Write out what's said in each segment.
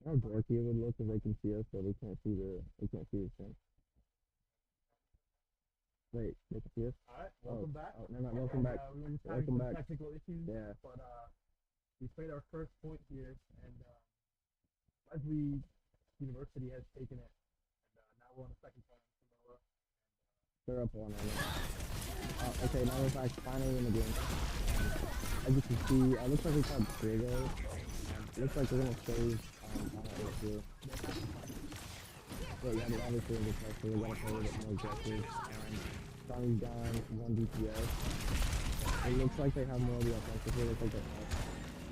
How dorky it would look if they can see us, but they can't see the thing. Wait, they can see us? Alright, Oh, welcome back. oh, never mind. Welcome back. We were just having Welcome some back. technical issues, Yeah. but we played our first point here, and Lesley University has taken it, and now we're on the second point on Samoa. They're up one right now. Okay, now we're back finally in the game. As you can see, it looks like we caught Drago. Looks like we're gonna save on our here. But yeah, obviously in this match, we're gonna play a little bit more aggressive. Shawnee's gone, one DPS. It looks like they have more of the offensive here. Looks like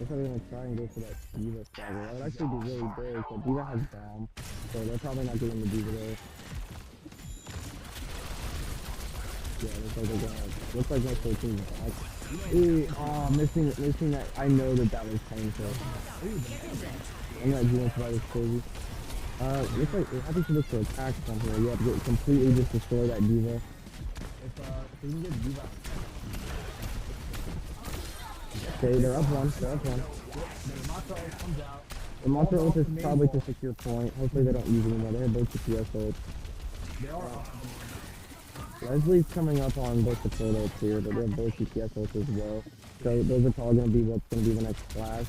they're gonna try and go for that Diva stagger. That would actually be really big, but Diva has bomb, so they're probably not getting the Diva there. Yeah, looks like my 14 is back. Ooh, oh, missing that. I know that was painful. I'm not doing that was crazy. Looks like we're happy to look for attacks from here. You have to completely just destroy that Diva. If we can get Diva. Okay, they're up one. The Monster ult is probably to secure point. Hopefully they don't use it anymore. They have both the PS ults. They are up. Lesley's coming up on both the port ults here, but they have both DPS ults as well. So those are probably going to be what's going to be the next class.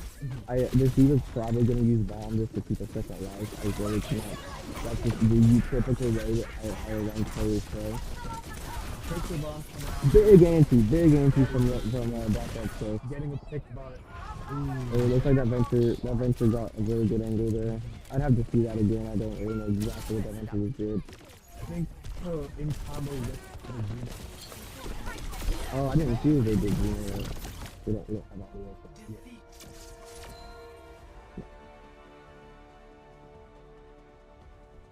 This Diva's probably going to use bomb just to keep a second life. I really can't. That's just the typical way that higher ranked players play. Big anti from Black so. Getting a pick by it. It looks like that venture got a really good angle there. I'd have to see that again. I don't really know exactly what that venture was did. I think in combo with the Gina. Oh, I didn't see if they did Gina. We don't have audio.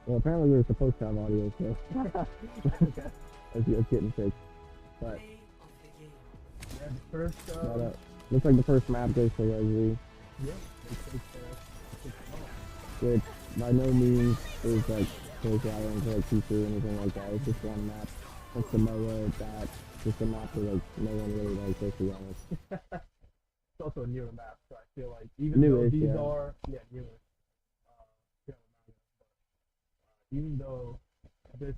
Well, apparently we were supposed to have audio, so it's getting fixed. But yeah, the first looks like the first map goes for Lesley. Yeah, Which by no means is like close island to like T2 or anything like that. It's just one map. It's Samoa, that just a map that like no one really likes, let's be honest. It's also a newer map, so I feel like even though these are newer. Even though this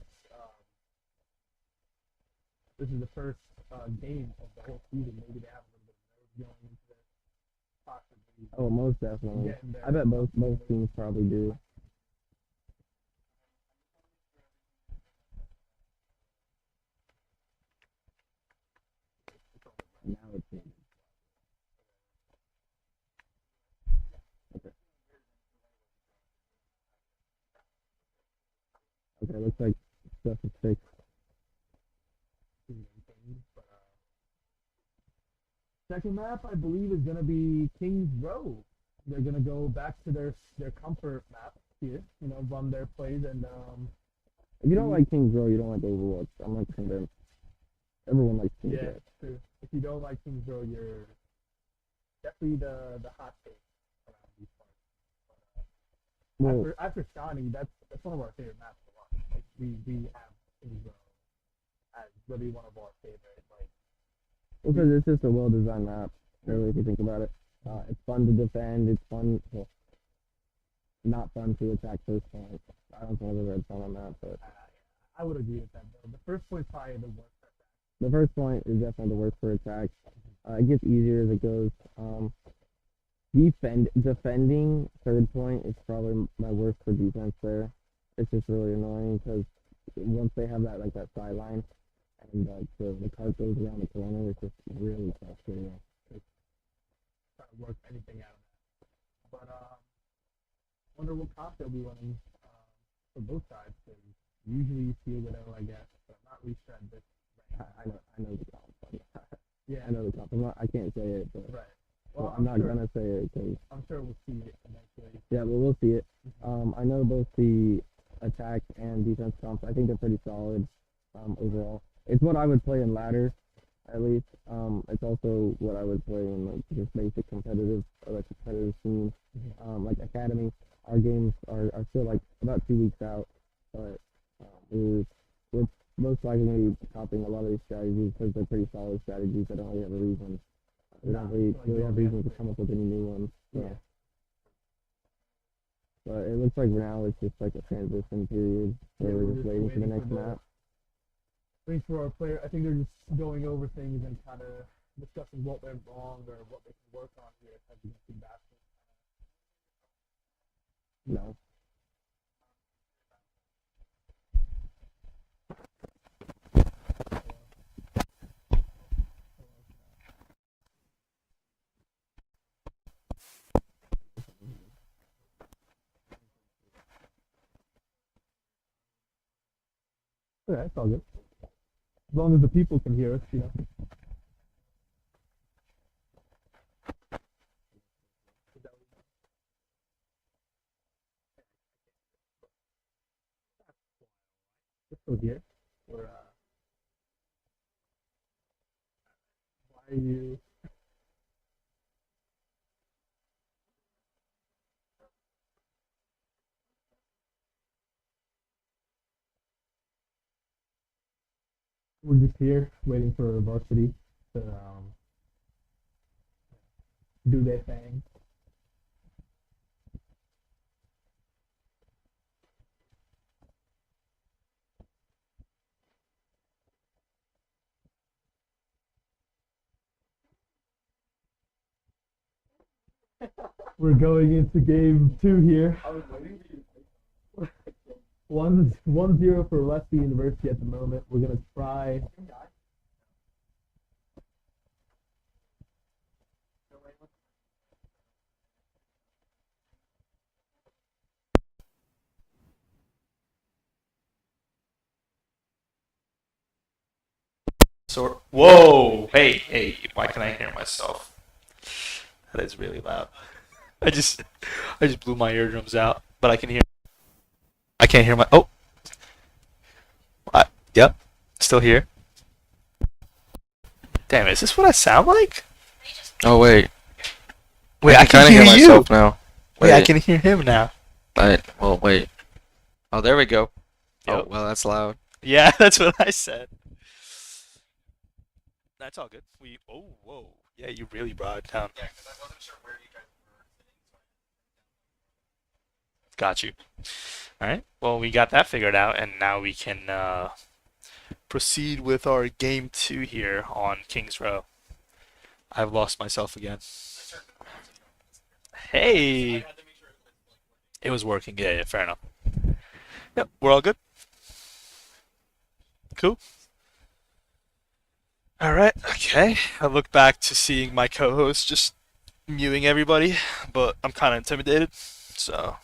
is the first game of the whole season, maybe they have a little bit of nerves going into this. Possibly. Oh, most definitely. I bet both teams probably do. Now it's in. Okay, looks like stuff is fixed. Second map, I believe, is going to be Kings Row. They're going to go back to their comfort map here, run their plays. And if you don't like Kings Row, you don't like Overwatch. I'm not convinced. Everyone likes Kings Row. Yeah, it's true. If you don't like Kings Row, you're definitely the hot take around these parts. Well, after Shawnee, that's one of our favorite maps to watch. Like we have Kings Row as really one of our favorite. Because it's just a well-designed map, really, if you think about it. It's fun to defend. It's fun. Well, not fun to attack first point. I don't think I've ever had fun on that, but I would agree with that. Though the first point is probably the worst for attack. The first point is definitely the worst for attack. It gets easier as it goes. Defending third point is probably my worst for defense there. It's just really annoying because once they have that sideline and the cart goes around the corner, it's just really frustrating. Trying to work anything out of that. But wonder what comp they'll be running for both sides. Because usually you see a widow, I guess, but I'm not really sure at this. I know the comp. Yeah, I know the comp. I can't say it, but right. Well, I'm not gonna say it because I'm sure we'll see it eventually. Yeah, but we'll see it. I know both the attack and defense comps. I think they're pretty solid overall. It's what I would play in ladder, at least. It's also what I would play in like just basic competitive scene. Like academy. Our games are still like about 2 weeks out, but we're most likely going to be copying a lot of these strategies because they're pretty solid strategies. I don't really have a reason. We don't really have reason to come up with any new ones. So. But it looks like now it's just like a transition period where Yeah, we're just waiting for the next map. Waiting for our player. I think they're just going over things and kind of discussing what went wrong or what they can work on here as we see basketball. No. Yeah, it's all good. As long as the people can hear us, you know. We're still here. We're why are you? We're just here waiting for varsity to do their thing. We're going into game 2 here. 1-0 for Lesley University at the moment. We're gonna try. So, whoa! Hey! Why can I hear myself? That is really loud. I just blew my eardrums out, but I can hear. I can't hear my. Oh. Yep. Still here. Damn, is this what I sound like? Oh wait. Wait, I can kinda hear you. myself now. Wait, I can hear him now. Well, wait. Oh, there we go. Yep. Oh, well, that's loud. Yeah, that's what I said. That's all good. Whoa. Yeah, you really brought it down. Yeah, because I wasn't sure where you guys were sitting. Got you. All right. Well, we got that figured out, and now we can proceed with our game 2 here on Kings Row. I've lost myself again. Hey. It was working. Yeah, fair enough. Yep, we're all good. Cool. All right. Okay. I look back to seeing my co-host just muting everybody, but I'm kind of intimidated. So.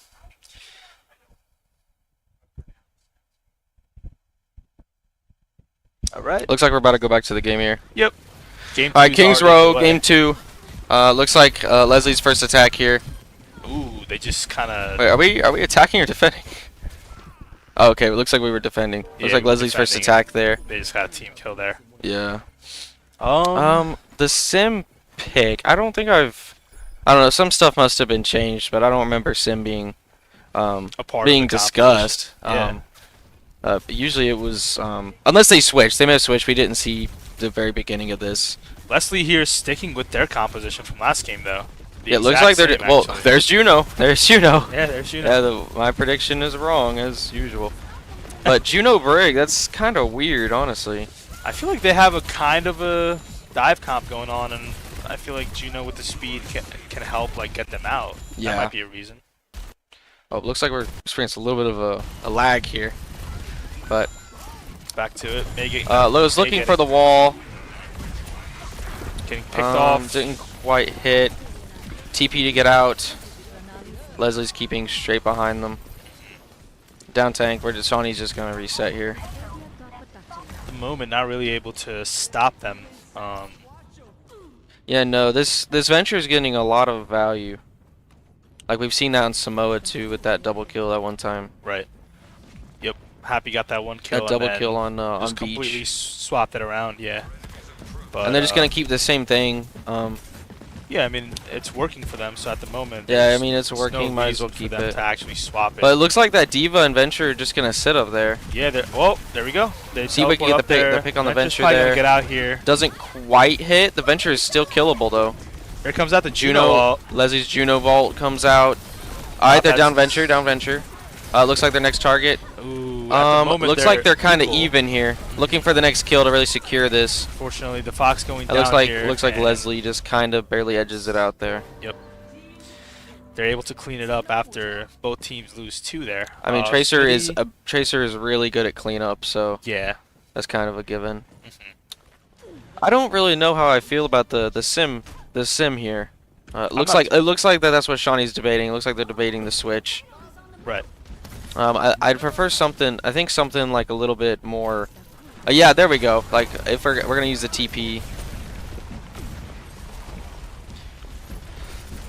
All right. Looks like we're about to go back to the game here. Yep. Game All right, two's Kings already Row, underway. game 2. Looks like Leslie's first attack here. Ooh, they just kind of. Wait, are we attacking or defending? Oh, okay, it looks like we were defending. Yeah, Looks like we were Leslie's first defending. attack there. They just got a team kill there. Yeah. Um. The sim pick. I don't know. Some stuff must have been changed, but I don't remember sim being A part being of the discussed. competition. But usually it was unless they switched. They may have switched. We didn't see the very beginning of this. Lesley here sticking with their composition from last game, though. Yeah, it looks like they're well. Actually. There's Juno. There's Juno. Yeah, there's Shawnee. Yeah, my prediction is wrong as usual. But Juno Brig, that's kind of weird, honestly. I feel like they have a kind of a dive comp going on, and I feel like Juno with the speed can help like get them out. Yeah. That might be a reason. Oh, it looks like we're experiencing a little bit of a lag here. But Back to it. was looking for the wall. Getting picked off. Didn't quite hit. TP to get out. Leslie's keeping straight behind them. Down tank. Shawnee's just gonna reset here. At the moment, not really able to stop them. Yeah, no. This venture is getting a lot of value. Like we've seen that in Samoa too, with that double kill that one time. Right. Yep. Happy got that one kill. That double and kill on just beach. completely swapped it around. Yeah. But, And they're just gonna keep the same thing. Yeah, I mean it's working for them. So at the moment, Yeah, I there's- mean, it's there's working, No might as well reason keep for them it. to actually swap it. But it looks like that Diva and Venture are just gonna sit up there. Yeah, well, there we go. They See if we can get teleport up there. the pick on the Venture's Venture probably gonna there. Get out here. Doesn't quite hit. The Venture is still killable though. Here comes out the Juno ult. Leslie's Juno Vault comes out. Alright, they're down venture, down venture. Looks like their next target. Ooh, at the moment Looks like they're kind of even here. Looking for the next kill to really secure this. Fortunately, the Fox going It down looks like here. Lesley just kind of barely edges it out there. Yep. They're able to clean it up after both teams lose 2 there. I mean, Tracer is really good at cleanup, so yeah, that's kind of a given. I don't really know how I feel about the sim here. It looks like that's what Shawnee's debating. It looks like they're debating the switch. right. I'd prefer something. I think something like a little bit more. Yeah, there we go. Like if we're gonna use the TP.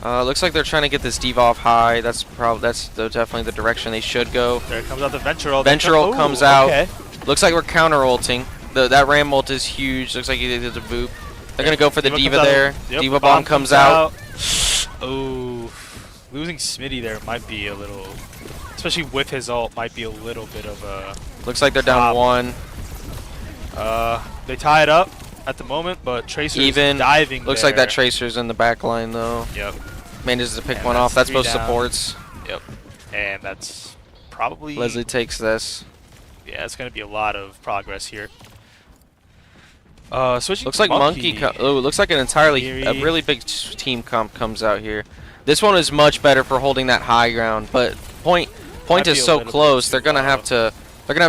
Looks like they're trying to get this div off high. That's definitely the direction they should go. There comes out the Venture ult. Venture ult comes out. Okay. Looks like we're counter ulting. That Ram ult is huge. Looks like he did a boop. They're gonna go for the diva there. Yep. Diva bomb comes out. Oh, losing Smitty there might be a little, especially with his ult, might be a little bit of a. Looks like they're down 1. They tie it up at the moment, but Tracer's Even diving. Looks like that Tracer's in the back line though. Yep. Manages to pick And one that's off. That's 3 both down. supports. Yep. And that's probably. Lesley takes this. Yeah, it's gonna be a lot of progress here. Switching. Looks to like Monkey. Looks like a really big team comp comes out here. This one is much better for holding that high ground, but point Might is be a so little bit close. too They're gonna have low.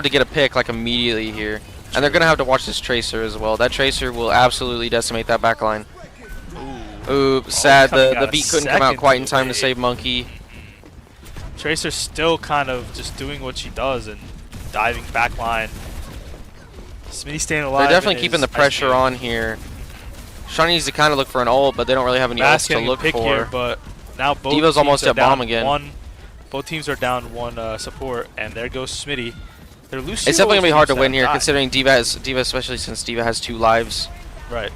to get a pick like immediately here, and they're gonna have to watch this Tracer as well. That Tracer will absolutely decimate that back line. Ooh, sad. coming out The a beat couldn't come out second quite in time to late. save Monkey. Tracer's still kind of just doing what she does and diving back line. Smitty staying alive. They're definitely keeping the pressure on here. Shawnee needs to kind of look for an ult, but they don't really have any ults to look for. Here, but now both Diva's teams almost are at bomb down again. Both teams are down 1 support, and there goes Smitty. They're losing. It's definitely gonna be hard to win here, considering Diva, especially since Diva has 2 lives. Right.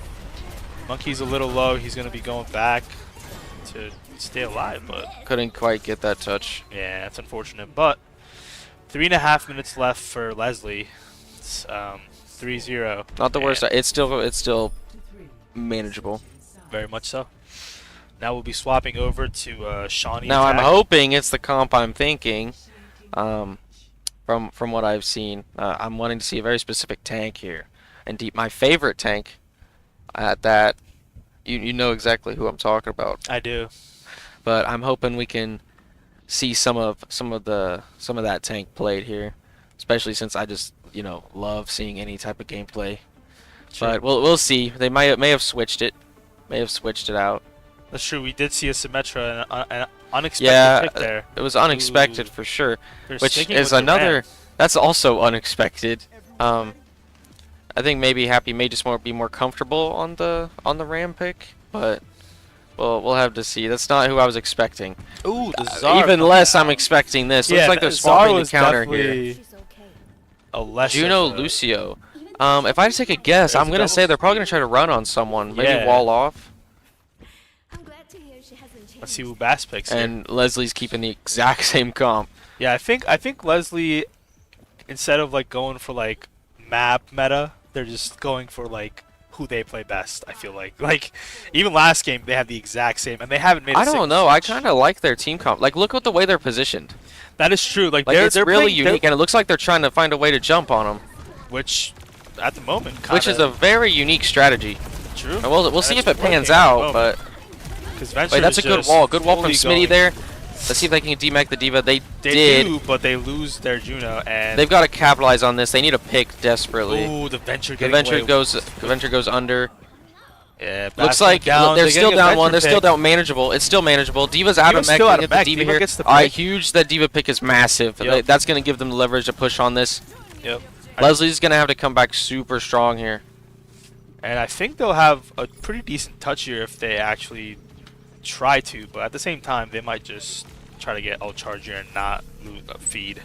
Monkey's a little low. He's gonna be going back to stay alive, but Couldn't quite get that touch. yeah, it's unfortunate. But 3.5 minutes left for Lesley. It's 3-0. Not the worst. It's still manageable. Very much so. Now we'll be swapping over to Shawnee. Now I'm attack. hoping it's the comp I'm thinking. From what I've seen, I'm wanting to see a very specific tank here, and my favorite tank. At that, you know exactly who I'm talking about. I do. But I'm hoping we can see some of that tank played here, especially since I just love seeing any type of gameplay. Sure. But we'll see. They may have switched it, out. That's true. We did see a Symmetra and an unexpected pick there. It was unexpected Ooh. for sure, They're which sticking is with the another. Ram. That's also unexpected. I think maybe Happy may just be more comfortable on the Ram pick, but we'll have to see. That's not who I was expecting. Ooh, the Czar Even coming less, I'm out. expecting this. Yeah, Looks like they're the swapping Czar the was counter here. definitely a less Juno of a- Lucio. If I take a guess, There's I'm a gonna double say they're probably gonna try to run on someone, maybe Yeah. wall off. Let's see who Bass picks here. And Leslie's keeping the exact same comp. Yeah, I think Lesley, instead of like going for like map meta, they're just going for like who they play best. I feel like even last game they had the exact same, and they haven't made. I don't know. I kind of like their team comp. Like, look at the way they're positioned. That is true. Like it's they're really playing, unique, and it looks like they're trying to find a way to jump on them, which at the moment, which is a very unique strategy. true. And we'll And see it's if it pans working at the out, moment, but 'cause Venture wait, that's a is good just wall. Good wall from fully Smitty going. there. Let's see if they can demech the Diva. They They did. do, but they lose their Juno, and They've got to capitalize on this. They need a pick desperately. ooh, the Venture The getting Venture away. goes under. Yeah, Looks Bass like down. they're They're still getting a down one. They're Venture still pick. down manageable. It's still manageable. Diva's out Diva's of mech. still They out get of the mech. Diva Diva here. gets the Alright, pick. huge. That Diva pick is massive. Yep. That's going to give them the leverage to push on this. Yep. Leslie's going to have to come back super strong here. And I think they'll have a pretty decent touch here if they actually try to, but at the same time, they might just try to get Charge here and not lose a feed.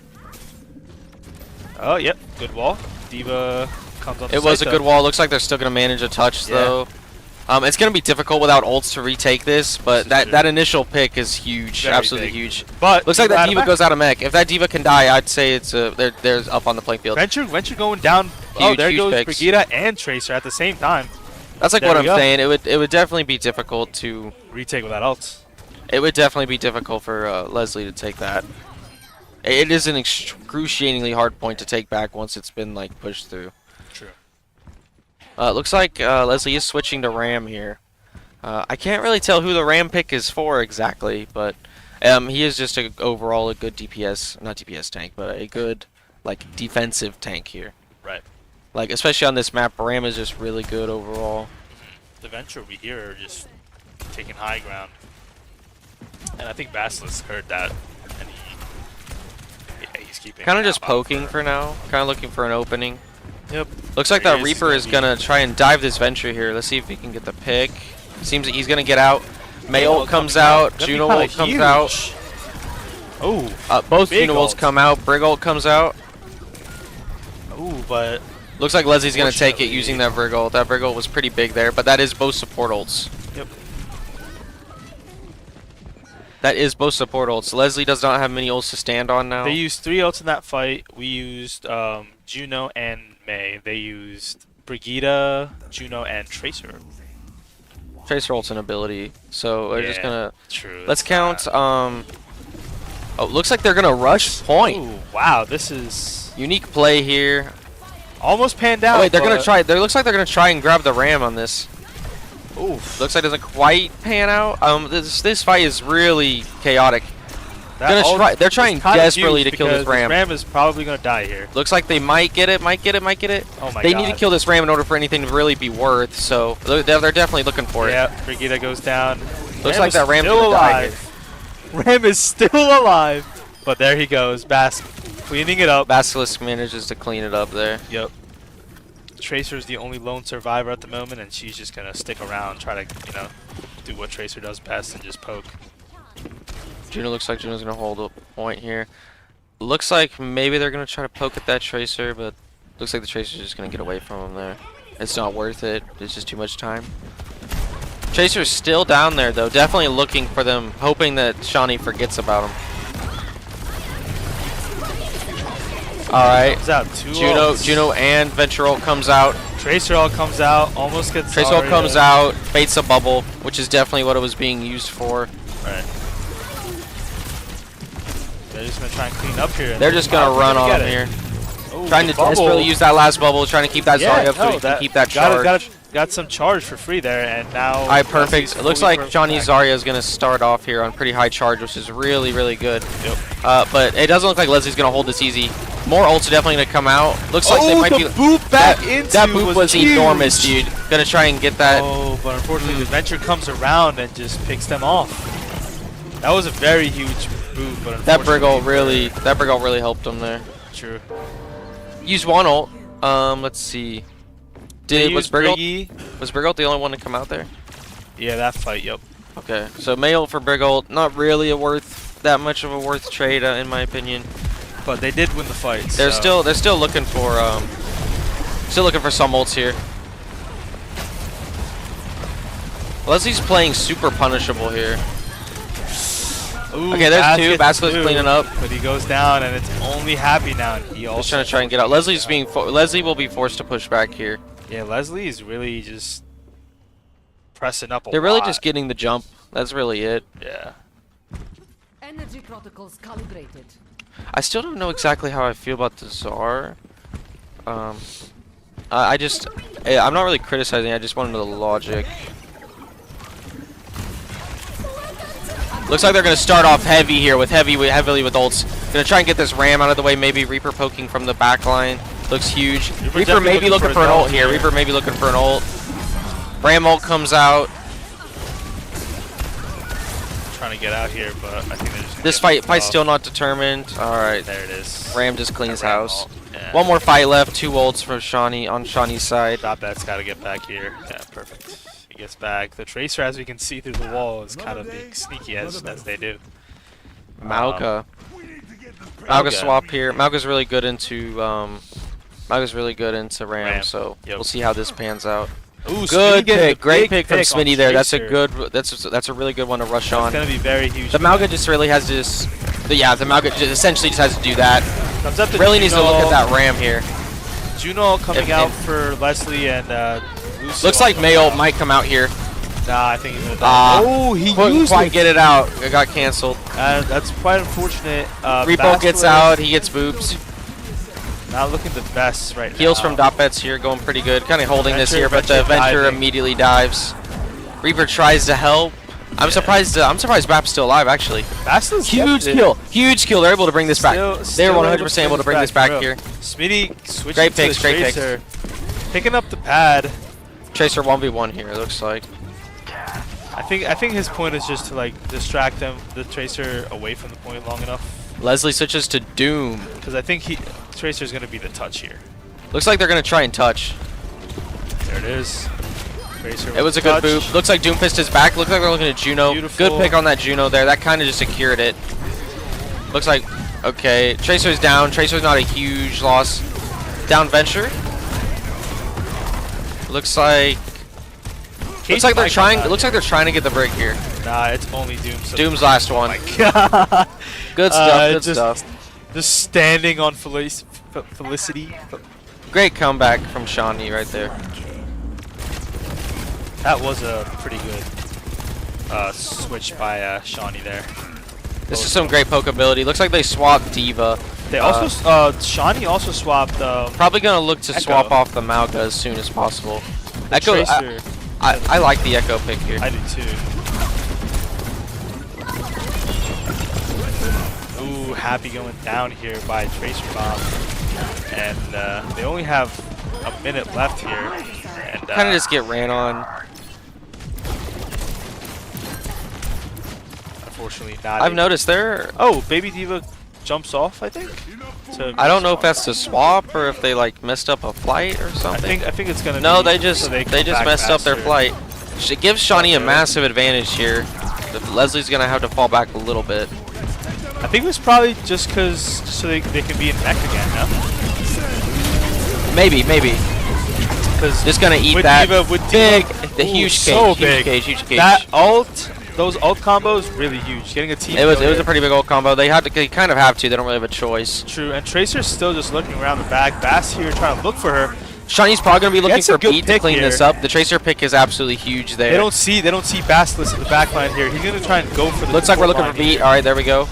Oh, yep, good wall. Diva comes on the It was a side good though. wall. Looks like they're still going to manage a touch, Yeah. though. It's going to be difficult without ults to retake this, but that initial pick is huge. Very Absolutely big. huge. But Looks like that out of Diva mech. goes out of mech. If that Diva can die, I'd say it's they're up on the playing field. Venture going down. Oh, Huge, there huge goes picks. Brigida and Tracer at the same time. That's like There what we I'm go. saying. It would definitely be difficult to. Retake without ults. It would definitely be difficult for Lesley to take that. It is an excruciatingly hard point to take back once it's been like pushed through. True. Looks like Lesley is switching to Ram here. I can't really tell who the Ram pick is for exactly, but he is just overall a good DPS, not DPS tank, but a good like defensive tank here. Right. Like especially on this map, Ram is just really good overall. The Venture we hear are just taking high ground, and I think Basilisk heard that, and he's keeping. Kind of just poking for now, kind of looking for an opening. Yep. Looks like that Reaper is gonna try and dive this Venture here. Let's see if he can get the pick. Seems that he's gonna get out. May ult comes out. Juno ult comes out. Oh, both Juno ults come out. Brig ult comes out. Oh, but looks like Leslie's gonna take it using that Brig ult. That Brig ult was pretty big there, but that is both support ults. Yep. That is both support ults. Lesley does not have many ults to stand on now. They used 3 ults in that fight. We used Juno and May. They used Brigida, Juno, and Tracer. Tracer ult's an ability, so we're just gonna. True. Let's count. Oh, looks like they're gonna rush point. Ooh, wow, this is Unique play here. almost panned out. Oh wait, they're gonna try. There looks like they're gonna try and grab the Ram on this. Oof. Looks like it doesn't quite pan out. This fight is really chaotic. They're trying desperately to kill this Ram. This Ram is probably gonna die here. Looks like they might get it. Might get it. Oh my god. They need to kill this Ram in order for anything to really be worth. So they're definitely looking for it. Yeah, Brigida goes down. Looks like that Ram's still gonna die here. alive. Ram is still alive. But there he goes, cleaning it up. Basilisk manages to clean it up there. Yep. Tracer's the only lone survivor at the moment, and she's just gonna stick around, try to, do what Tracer does best and just poke. Juno looks like Juno's gonna hold a point here. Looks like maybe they're gonna try to poke at that Tracer, but looks like the Tracer's just gonna get away from him there. It's not worth it. It's just too much time. Tracer's still down there though, definitely looking for them, hoping that Shawnee forgets about him. Alright, Juno and Venture ult comes out. Tracer ult comes out, almost gets Tracer ult comes out, baits a bubble, which is definitely what it was being used for. Right. They're just gonna try and clean up here. They're just gonna run on here. Ooh, trying to desperately use that last bubble, trying to keep that Zarya so he can keep that charge. Got some charge for free there, and now. Alright, perfect. It looks like Shawnee Zarya is going to start off here on pretty high charge, which is really, really good. Yep. But it doesn't look like Leslie's going to hold this easy. More ults are definitely going to come out. Looks like they might be. Boop back into that boop was enormous, dude. Going to try and get that. Oh, but unfortunately, the Venture comes around and just picks them off. That was a very huge boop, but that Brig ult really helped them there. True. Used one ult. Let's see. Was Brig ult the only one to come out there? Yeah, that fight. Yep. Okay, so May ult for Brig ult, not really that much of a worth trade in my opinion. But they did win the fight. They're still looking for some ults here. Leslie's playing super punishable here. Ooh, okay, there's two. Basilisk cleaning up, but he goes down, and it's only Happy now. And he also just trying to and get out. Lesley will be forced to push back here. Yeah, Lesley is really just pressing up a lot. They're really just getting the jump. That's really it. Yeah. Energy protocols calibrated. I still don't know exactly how I feel about the Czar. I'm not really criticizing. I just want to know the logic. Looks like they're going to start off heavy here heavily with ults. Going to try and get this Ram out of the way. Maybe Reaper poking from the back line. Looks huge. Reaper may be looking for an ult here. Reaper may be looking for an ult. Ram ult comes out. Trying to get out here, but I think they're just. This fight's still not determined. All right. There it is. Ram just cleans house. Yeah. One more fight left. 2 ults for Shawnee on Shawnee's side. Top bet's got to get back here. Yeah, perfect. He gets back. The Tracer, as we can see through the wall, is kind of being sneaky as they do. Mauga swap here. Mauga's really good into Ram, so we'll see how this pans out. Ooh, good pick, great pick from Smitty there. That's a really good one to rush on. It's gonna be very huge. The Mauga just really has to the Mauga essentially just has to do that. Comes up to really needs to look at that Ram here. Juno coming out for Lesley and looks like May ult might come out here. Nah, I think he's gonna die. Ah, Oh, he couldn't used quite it. get it out. It got canceled. That's quite unfortunate. Repo gets Bastler out. He gets boobs. Not looking the best right Heals now. from dot bets here, going pretty good. Kind of holding this here, but the Venture Venture diving. immediately dives. Reaper tries to help. I'm surprised. I'm surprised Bap's still alive. Actually, Bastler's huge kept it. kill. Huge kill. They're able to bring this back. Still They're 100% able to bring this back bro. here. Smitty switching Great to picks, the great picks. Tracer. Picking up the pad. Tracer 1v1 here. It looks like. I think his point is just to like distract them, the Tracer away from the point long enough. Lesley switches to Doom. Because I think Tracer's gonna be the touch here. Looks like they're gonna try and touch. There it is. Tracer It was a good boop. Looks like Doomfist is back. Looks like they're looking at Juno. Beautiful. Good pick on that Juno there. That kind of just secured it. Looks like, okay, Tracer's down. Tracer's not a huge loss. Down Venture. Looks like they're trying. It looks like they're trying to get the break here. Nah, it's only Doom. So Doom's last one. Oh my god. Good stuff. Good just, stuff. Just standing on Felicity. Great comeback from Shawnee right there. That was a pretty good switch by Shawnee there. This is some great poke ability. Looks like they swapped Diva. They also Shawnee also swapped. Probably gonna look to Echo. swap off the Mauga as soon as possible. Echo. Tracer. I like the Echo pick here. I do too. Ooh, Happy going down here by Tracer Bomb, and they only have a minute left here. And Kind of just get ran on. unfortunately not. I've able- noticed there. Oh, Baby Diva jumps off. I think. I don't know if that's the swap or if they like messed up a flight or something. I think it's gonna. No, be they just so they come just back messed up their faster. flight. It gives Shawnee a Okay. massive advantage here. Leslie's gonna have to fall back a little bit. I think it was probably just so they can be in mech again. No? Maybe. Because Just gonna eat with that Diva, with big, Diva, the ooh, huge so cage, big. huge cage. That ult, those ult combos, really huge. Getting a team. It was kill a here. pretty big old combo. They kind of have to. They don't really have a choice. True, and Tracer's still just looking around the back. Bass here trying to look for her. Shawnee's probably gonna be looking Gets a for good Beat to pick clean here. this up. The Tracer pick is absolutely huge there. They don't see Bassless in the back line here. He's gonna try and go for the. Looks like we're support looking for line Beat. here. All right, there we go.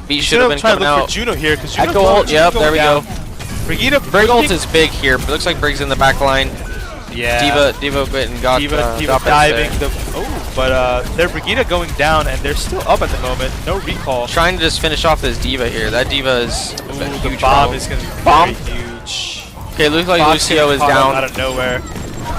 Beat He's should have gonna been try to coming look out. for Juno here because Echo ult. Yep, there we go. Brigitte Brig ult is big here. But looks like Brig's in the back line. Yeah. Diva went and got Diva got diving there. but their Brigitte going down and they're still up at the moment. No recall. Trying to just finish off this Diva here. That Diva is a The huge bomb problem. is gonna be Bomb? very huge. Okay, looks like Fox Lucio getting is caught up down. out of nowhere.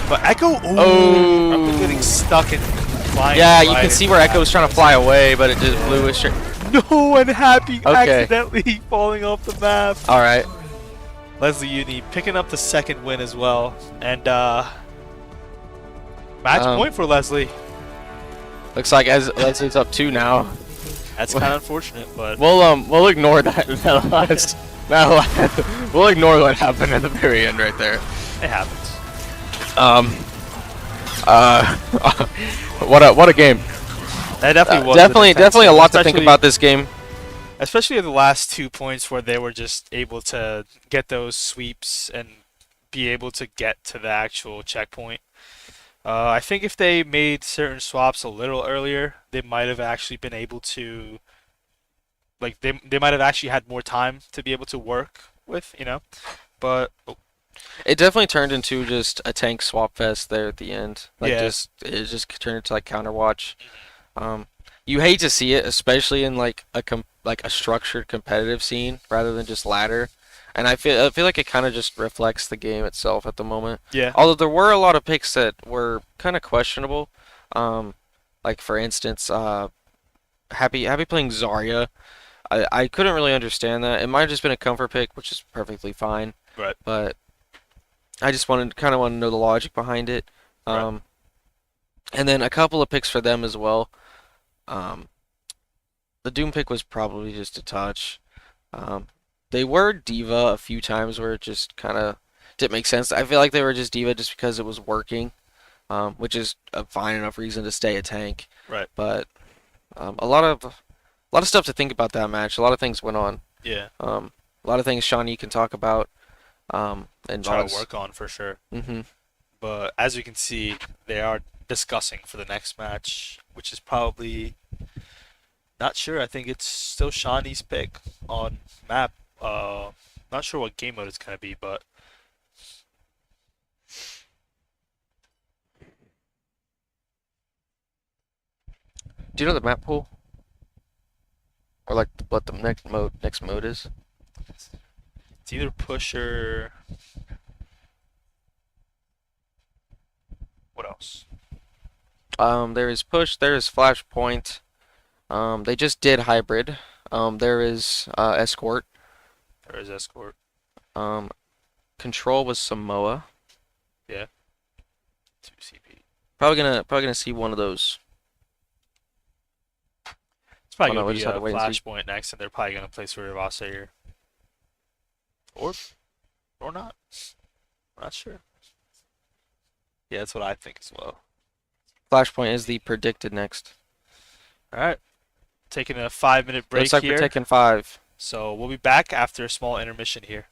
But Echo, Oh. getting stuck and flying. Yeah, you can see where Echo was trying to fly away, but it just blew it straight. No, and Happy Okay. accidentally falling off the map. All right. Lesley Uni picking up the second win as well, and match point for Lesley. Looks like as Leslie's up 2 now. That's kind of unfortunate, but We'll ignore that. We'll ignore what happened at the very end right there. it happens. What a game. That definitely was Definitely a lot to think especially- about this game. Especially the last 2 points where they were just able to get those sweeps and be able to get to the actual checkpoint. I think if they made certain swaps a little earlier, they might have actually been able to, like, they might have actually had more time to be able to work with, But It definitely turned into just a tank swap fest there at the end. Like Yeah. it just turned into like Counterwatch. You hate to see it, especially in like a structured competitive scene rather than just ladder. And I feel like it kind of just reflects the game itself at the moment. yeah, Although there were a lot of picks that were kind of questionable. Like for instance, Happy playing Zarya. I couldn't really understand that. It might have just been a comfort pick, which is perfectly fine. Right. But I just wanted to know the logic behind it. Right. And then a couple of picks for them as well. The Doom pick was probably just a touch. They were Diva a few times where it just kind of didn't make sense. I feel like they were just Diva just because it was working, which is a fine enough reason to stay a tank. Right. But a lot of stuff to think about that match. A lot of things went on. yeah. A lot of things Shawnee can talk about. And Try Boz. to work on for sure. Mm-hmm. But as you can see, they are discussing for the next match, which is probably not sure. I think it's still Shawnee's pick on map. Not sure what game mode it's gonna be, but Do you know the map pool? Or like what the next mode is? it's either push or what else? There is push, there is flashpoint. They just did hybrid. There is escort. There is escort. Control was Samoa. Yeah. 2 CP. Probably gonna see one of those. It's probably Oh, no, gonna we be just have to wait and see. flashpoint next, and they're probably gonna place Rivasa here. Or not. I'm not sure. Yeah, that's what I think as well. Flashpoint is the predicted next. All right, taking a 5-minute break Looks like here. we're taking 5. So we'll be back after a small intermission here.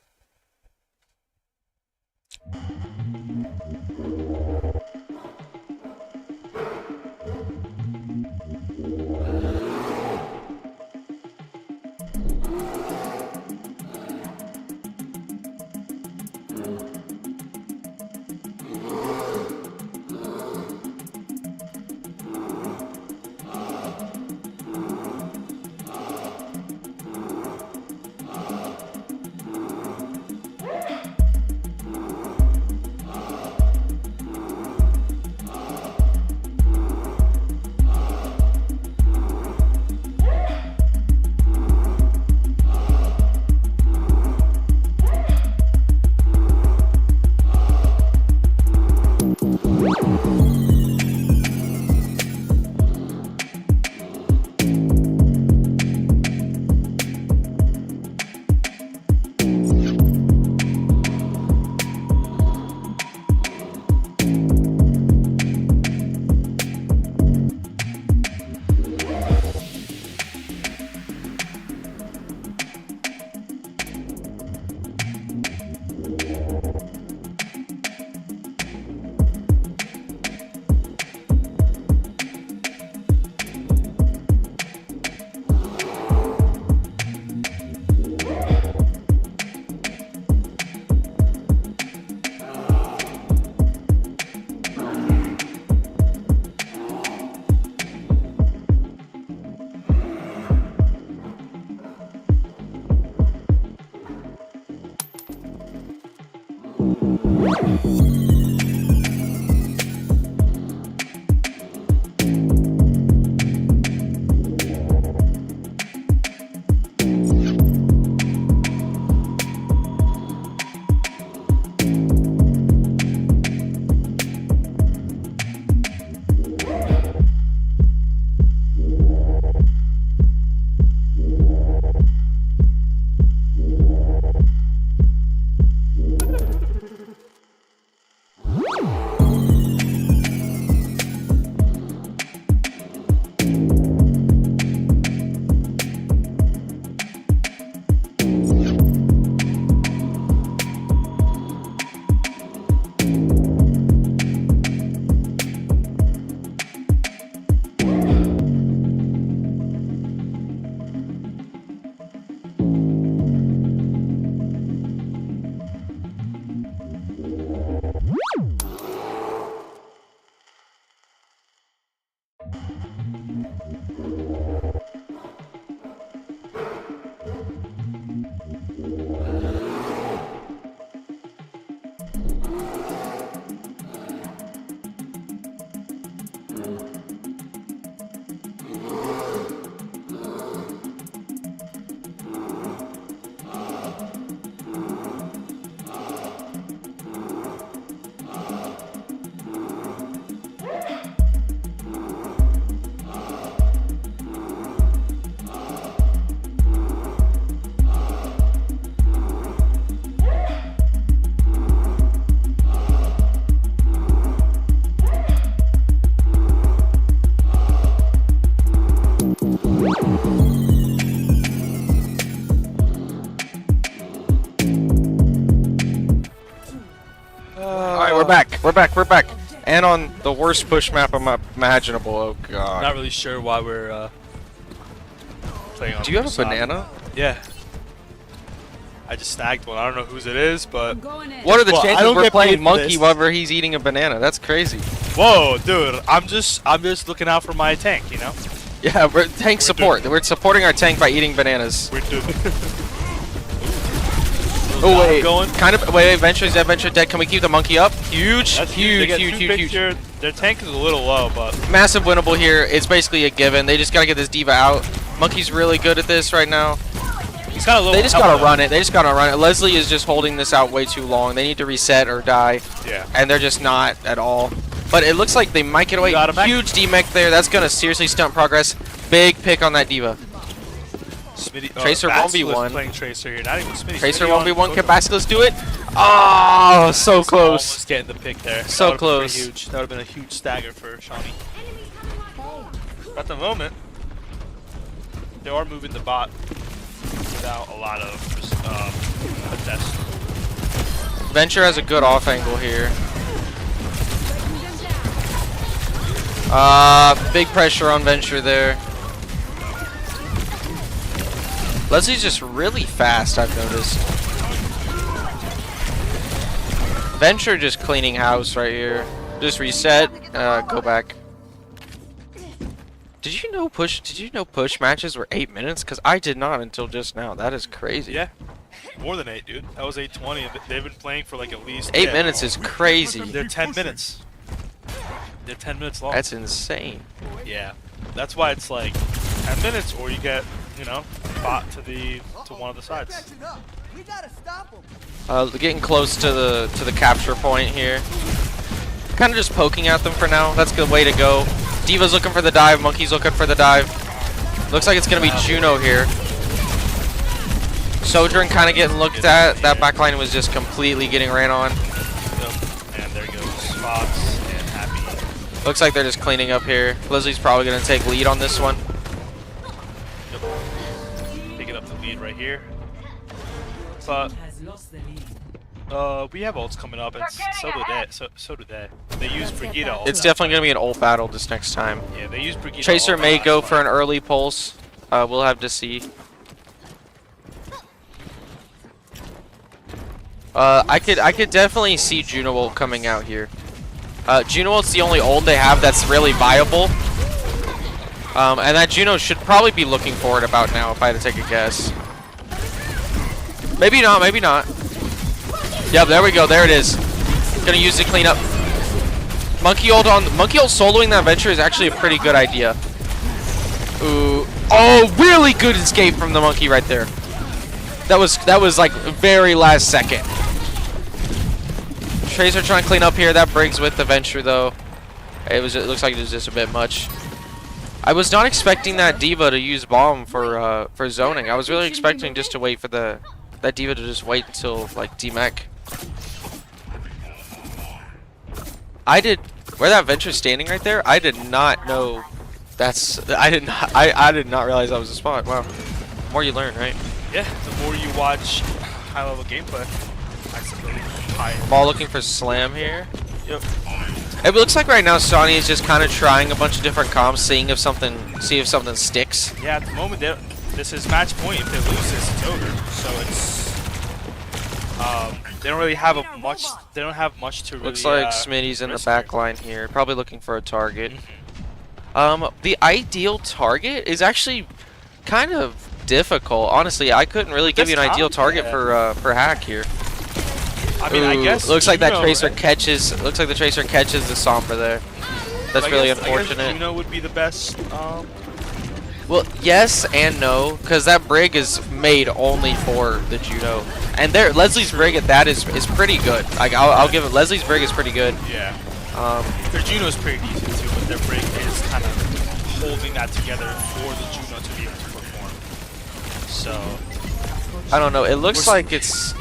Alright, we're back. We're back. And on the worst push map imaginable. Oh god. Not really sure why we're playing on. Do you have a facade. banana? Yeah. I just snagged one. I don't know whose it is, but I'm going in. What are the Well, I chances don't we're get paid playing for monkey this. while he's eating a banana? That's crazy. whoa, dude! I'm just looking out for my tank, you know. Yeah, we're tank support. doing- We're supporting our tank by eating bananas. We're doing. Oh wait, going. kind of. Wait, Venture is Venture dead. Can we keep the monkey up? Huge, That's huge, They get huge, two huge, picks huge. here. Their tank is a little low, but Massive winnable here. It's basically a given. They just gotta get this diva out. Monkey's really good at this right now. he's got a little. They just help gotta though. run it. They just gotta run it. Lesley is just holding this out way too long. They need to reset or die, Yeah. and they're just not at all. But it looks like they might get away. Got him back. Huge D-mech there. That's gonna seriously stunt progress. Big pick on that diva. Smitty, Tracer Basilisk 1v1. Playing Tracer here. Not even Smitty. Tracer Smitty 1v1. on- Can Basilisk do it? Oh, so close. Almost getting the pick there. So That would've been pretty close. Huge. That would have been a huge stagger for Shawnee. At the moment, they are moving the bot without a lot of contest. Venture has a good off angle here. Big pressure on Venture there. Leslie's just really fast, I've noticed. Venture just cleaning house right here. Just reset, go back. Did you know push matches were 8 minutes? Cause I did not until just now. That is crazy. Yeah, more than 8, dude. That was 8:20. They've been playing for like at least 8 minutes is crazy. They're 10 minutes. They're 10 minutes long. That's insane. Yeah, that's why it's like 10 minutes, or you get, you know, bot to one of the sides. We gotta stop him. Getting close to the capture point here. Kind of just poking at them for now. That's a good way to go. Diva's looking for the dive. Monkey's looking for the dive. Looks like it's gonna be Juno here. Sojourn kind of getting looked at. That backline was just completely getting ran on. And there goes Fox and Happy. Looks like they're just cleaning up here. Leslie's probably gonna take lead on this one. Yep. Picking up the lead right here. But Has lost the lead. we have ults coming up, and so do they. So do they. They use Brigida ult. It's definitely gonna be an ult battle this next time. Yeah, they use Brigida Tracer ult may last go fight. for an early pulse. We'll have to see. I could definitely see Juno ult coming out here. Juno ult's the only ult they have that's really viable. And that Juno should probably be looking for it about now if I had to take a guess. Maybe not, maybe not. Yep, there we go, there it is. Gonna use the cleanup. Monkey ult soloing that Venture is actually a pretty good idea. Ooh. Oh, really good escape from the monkey right there. That was like very last second. Tracer trying to clean up here. That Briggs with the Venture though. It looks like it was just a bit much. I was not expecting that Diva to use bomb for zoning. I was really expecting just to wait for that Diva to just wait until like D-Mech. Where that Venture's standing right there, I did not know I did not realize that was a spot. Wow. The more you learn, right? Yeah, the more you watch high-level gameplay, I suppose. Ball looking for slam here. Yep. It looks like right now Shawnee is just kind of trying a bunch of different comps, see if something sticks. Yeah, at the moment, this is match point. If they lose this, it's over. So it's they don't really have much. They don't have much to really. Looks like Smitty's in the risk here. back line here, probably looking for a target. The ideal target is actually kind of difficult. Honestly, I couldn't really give you an ideal target for hack here. I mean, I guess. Looks like that Juno, Tracer right? catches. Looks like the Tracer catches the Sombra there. That's really I guess unfortunate. Juno would be the best. Well, yes and no, because that Brig is made only for the Juno, and Leslie's Brig at that is pretty good. Like I'll give it. Leslie's Brig is pretty good. Yeah. Their Juno's pretty decent too, but their Brig is kind of holding that together for the Juno to be able to perform. So. I don't know. It looks like it's.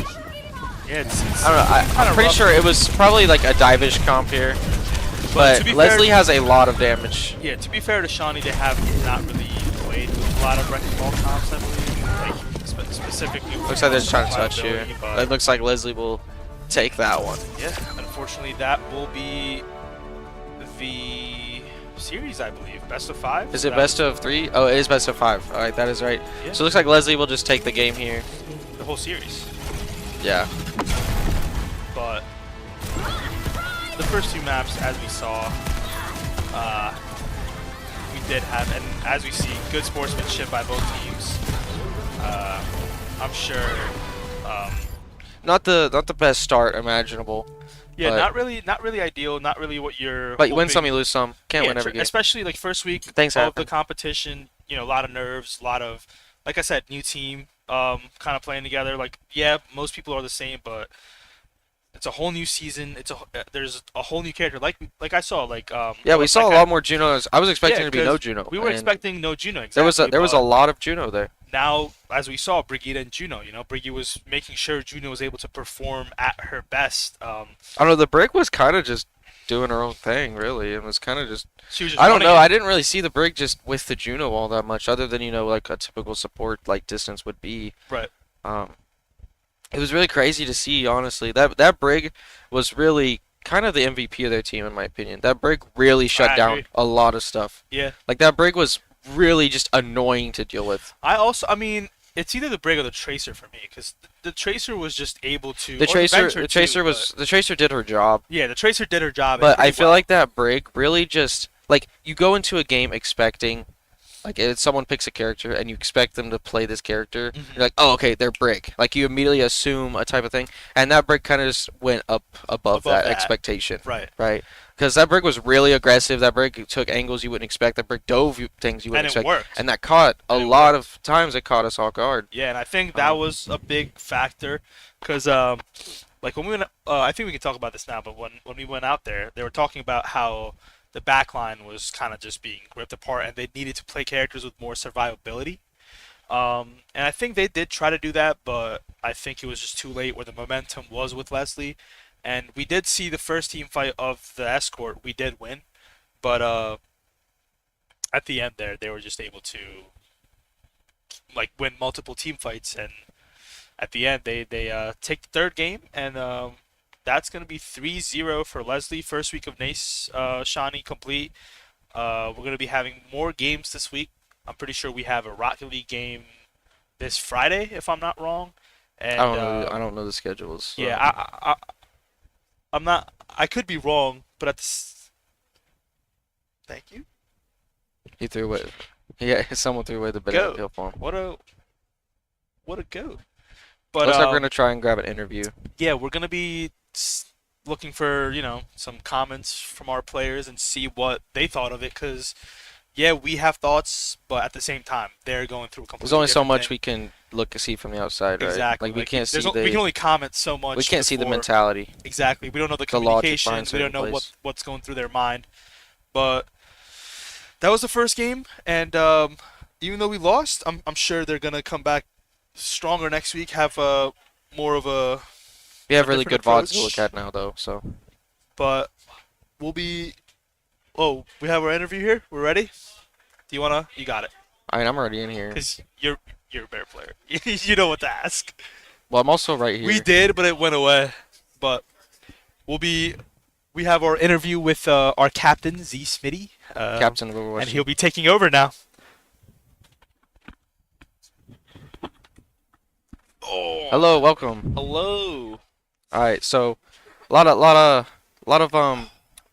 Yeah, it's I don't know. I'm pretty sure it was probably like a dive-ish comp here, but to be Lesley fair, has a lot of damage. Yeah, to be fair to Shawnee, they have not really played with a lot of wrecking ball comps, I believe. Like specifically. Looks like they're just trying to touch here. Reliability, but It looks like Lesley will take that one. yeah, unfortunately, that will be the series, I believe. Best of 5? Is it best of 3? Oh, it is best of 5. All right, that is right. Yeah. So it looks like Lesley will just take the game here. The whole series. Yeah. But the first 2 maps, as we saw, we did have, and as we see, good sportsmanship by both teams. I'm sure. Not the best start imaginable. Yeah, but not really ideal. Not really what you're. But you win hoping. some, you lose some. Can't win every game. Especially like first week Things of happen. the competition. You know, a lot of nerves, a lot of, like I said, new team, kind of playing together. Like, yeah, most people are the same, but it's a whole new season. There's a whole new character. Like I saw Yeah, we saw a lot more Junos. I was expecting to be no Juno. We were expecting no Juno. Exactly, there was a lot of Juno there. Now, as we saw, Brigitte and Juno, Brigitte was making sure Juno was able to perform at her best. I don't know, the Brig was kind of just doing her own thing, really. It was kind of just... She was just I don't know, it. I didn't really see the Brig just with the Juno all that much, other than, like a typical support like distance would be. Right. It was really crazy to see, honestly. That Brig was really kind of the MVP of their team, in my opinion. That Brig really shut down a lot of stuff. Yeah. Like, that Brig was really just annoying to deal with. I mean, it's either the Brig or the Tracer for me, because the Tracer was just able to. The Tracer did her job. Yeah, the Tracer did her job. But I feel like that Brig really just, like, you go into a game expecting, like, if someone picks a character and you expect them to play this character, you're like, oh, okay, they're Brig. Like, you immediately assume a type of thing, and that Brig kind of just went up above that expectation. Right. Right. Because that Brig was really aggressive. That Brig took angles you wouldn't expect. That Brig dove things you wouldn't expect. And it worked. And that caught a lot of times. It caught us off guard. Yeah, and I think that was a big factor, because like when we went, I think we can talk about this now. But when we went out there, they were talking about how the backline was kind of just being ripped apart, and they needed to play characters with more survivability. And I think they did try to do that, but I think it was just too late where the momentum was with Lesley. And we did see the first team fight of the escort. We did win, but at the end there, they were just able to like win multiple team fights, and at the end they take the third game, and that's gonna be 3-0 for Lesley. First week of NACE, Shawnee complete. We're gonna be having more games this week. I'm pretty sure we have a Rocket League game this Friday, if I'm not wrong. And I don't know the schedules. So. Yeah, I'm not. I could be wrong, but at this. Thank you. He threw away. Yeah, someone threw away the banana peel for him. What a goat. But looks like we're gonna try and grab an interview. Yeah, we're gonna be looking for some comments from our players and see what they thought of it, because yeah, we have thoughts, but at the same time, they're going through a completely There's only so different much thing. we can look to see from the outside, right? Exactly. Like we can't see we can only comment so much. We can't see the before- mentality. Exactly. We don't know the The logic communication. behind We don't know certain plays. what's going through their mind. But that was the first game, and even though we lost, I'm sure they're gonna come back stronger next week. Have more of a. We have really good different VODs to look at now, though. So. But we'll be. Oh, we have our interview here. We're ready. Do you wanna? You got it. I mean, I'm already in here. Because you're a better player. You know what to ask. Well, I'm also right here. We did, but it went away. But we have our interview with our captain, Z Smitty. Captain of Overwatch. And he'll be taking over now. Oh. Hello, welcome. Hello. All right, so a lot of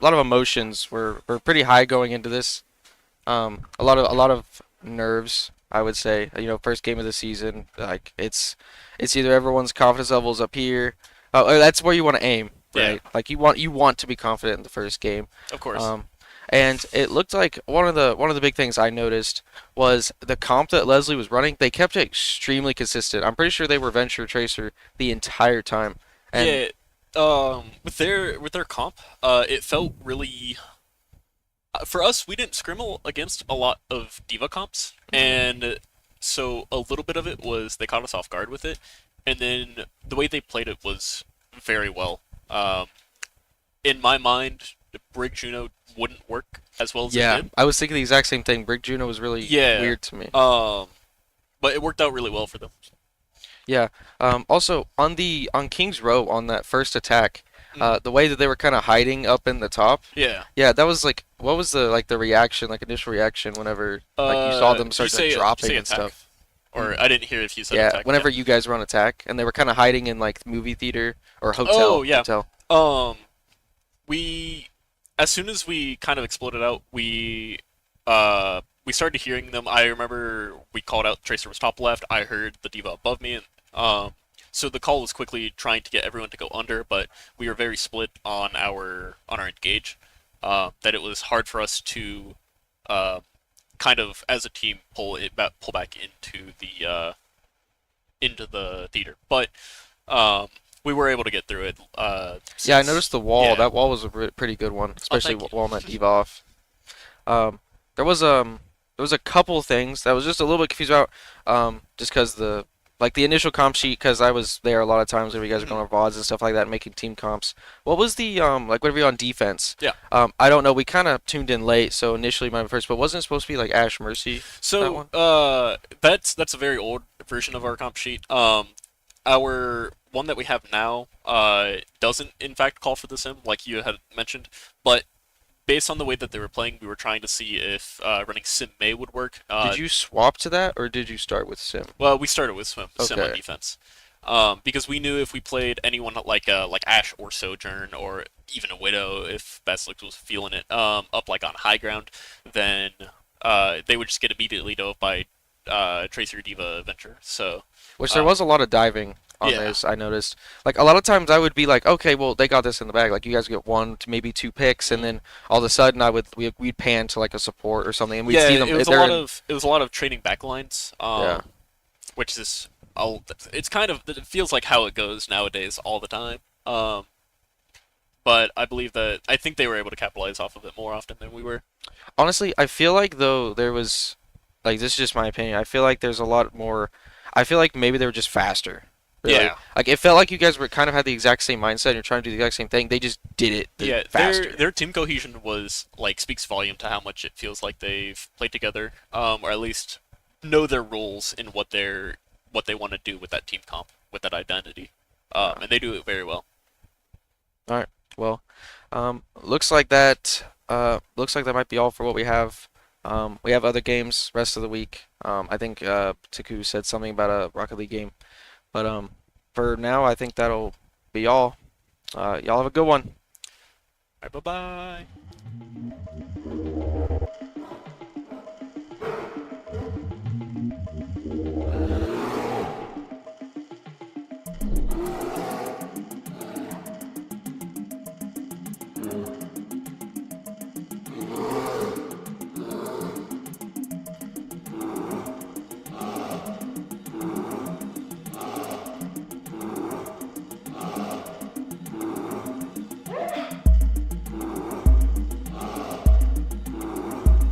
emotions. We're pretty high going into this. A lot of nerves, I would say. First game of the season. Like it's either everyone's confidence levels up here. That's where you want to aim, right? Yeah. Like you want to be confident in the first game. Of course. And it looked like one of the big things I noticed was the comp that Lesley was running. They kept it extremely consistent. I'm pretty sure they were Venture Tracer the entire time. And with their comp, it felt really. For us, we didn't scrimmle against a lot of Diva comps, and so a little bit of it was they caught us off guard with it, and then the way they played it was very well. In my mind, Brig Juno wouldn't work as well as it did. I was thinking the exact same thing. Brig Juno was really weird to me. But it worked out really well for them. Yeah. Also on King's Row on that first attack, The way that they were kind of hiding up in the top. Yeah. Yeah, that was like, what was the reaction, like initial reaction whenever like you saw them Did start you say, dropping did you say and attack? stuff? Or I didn't hear if you said Yeah, attack. whenever you guys were on attack and they were kind of hiding in like movie theater or hotel. Oh, yeah. Hotel. We as soon as we kind of exploded out, we started hearing them. I remember we called out Tracer was top left. I heard the diva above me, and so the call was quickly trying to get everyone to go under, but we were very split on our engage. That it was hard for us to kind of as a team pull back into the theater, but we were able to get through it. Yeah, I noticed the wall. Yeah. That wall was a pretty good one, especially thank you. walling that diva off. There was a couple things that I was just a little bit confused about, just because the initial comp sheet, because I was there a lot of times when you guys were going over VODs and stuff like that, and making team comps. What was the like whatever you on defense? Yeah. I don't know. We kind of tuned in late, so initially my first, but wasn't it supposed to be like Ash Mercy? That So one? that's a very old version of our comp sheet. Our one that we have now doesn't in fact call for the sim like you had mentioned, but based on the way that they were playing, we were trying to see if running sim May would work. Did you swap to that, or did you start with Sim? Well, we started with sim on Okay. defense. Because we knew if we played anyone like Ash or Sojourn or even a Widow, if Basilisk was feeling it, up like on high ground, then they would just get immediately dove by Tracer Diva Venture. So Which there was a lot of diving on yeah. this, I noticed. Like, a lot of times I would be like, okay, well, they got this in the bag. Like, you guys get 1 to maybe 2 picks, and then all of a sudden we'd pan to, like, a support or something, and we'd yeah, see them. it was a they're lot in- of trading backlines. Yeah. Which is it's kind of it feels like how it goes nowadays all the time. But I think they were able to capitalize off of it more often than we were. Honestly, I feel like, though, there was, like, this is just my opinion, I feel like there's a lot more, I feel like maybe they were just faster. Really. Yeah. Like, it felt like you guys were kind of had the exact same mindset, and you're trying to do the exact same thing. They just did it Yeah, faster. their team cohesion was like speaks volume to how much it feels like they've played together, or at least know their roles in what they want to do with that team comp, with that identity, and they do it very well. All right. Well, looks like that might be all for what we have. We have other games rest of the week. I think Taku said something about a Rocket League game, but for now I think that'll be all. Y'all have a good one. All right, bye bye.